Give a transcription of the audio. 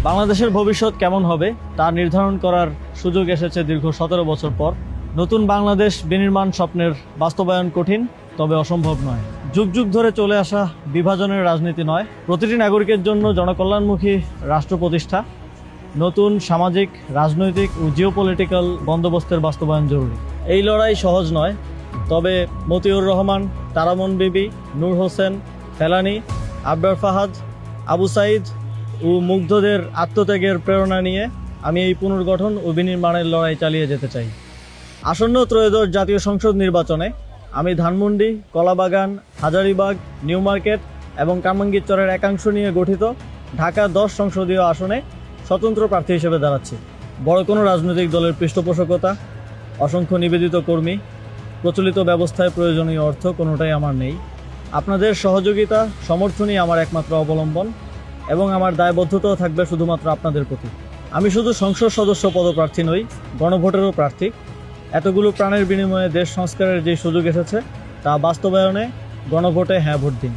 বাংলাদেশের ভবিষ্যৎ কেমন হবে তা নির্ধারণ করার সুযোগ এসেছে দীর্ঘ 17 বছর পর। নতুন বাংলাদেশ বিনির্মাণ স্বপ্নের বাস্তবায়ন কঠিন, তবে অসম্ভব নয়। যুগ যুগ ধরে চলে আসা বিভাজনের রাজনীতি নয়, প্রতিটি নাগরিকের জন্য জনকল্যাণমুখী রাষ্ট্র প্রতিষ্ঠা, নতুন সামাজিক, রাজনৈতিক ও জিওপলিটিক্যাল বন্দোবস্তের বাস্তবায়ন জরুরি। এই লড়াই সহজ নয়, তবে মতিউর রহমান, তারামন বিবি, নূর হোসেন, ফেলানী, আবরার ফাহাদ, আবু সাইদ ও মুগ্ধদের আত্মত্যাগের প্রেরণা নিয়ে আমি এই পুনর্গঠন ও বিনির্মাণের লড়াই চালিয়ে যেতে চাই। আসন্ন ত্রয়োদশ জাতীয় সংসদ নির্বাচনে আমি ধানমন্ডি, কলাবাগান, হাজারীবাগ, নিউ মার্কেট এবং কামরাঙ্গীরচরের একাংশ নিয়ে গঠিত ঢাকা 10 সংসদীয় আসনে স্বতন্ত্র প্রার্থী হিসেবে দাঁড়াচ্ছি। বড় কোনো রাজনৈতিক দলের পৃষ্ঠপোষকতা, অসংখ্য নিবেদিত কর্মী, প্রচলিত ব্যবস্থায় প্রয়োজনীয় অর্থ কোনোটাই আমার নেই। আপনাদের সহযোগিতা, সমর্থনই আমার একমাত্র অবলম্বন এবং আমার দায়বদ্ধতাও থাকবে শুধুমাত্র আপনাদের প্রতি। আমি শুধু সংসদ সদস্য পদপ্রার্থী নই, গণভোটেরও প্রার্থী। এতগুলো প্রাণের বিনিময়ে দেশ সংস্কারের যে সুযোগ এসেছে তা বাস্তবায়নে গণভোটে হ্যাঁ ভোট দিন।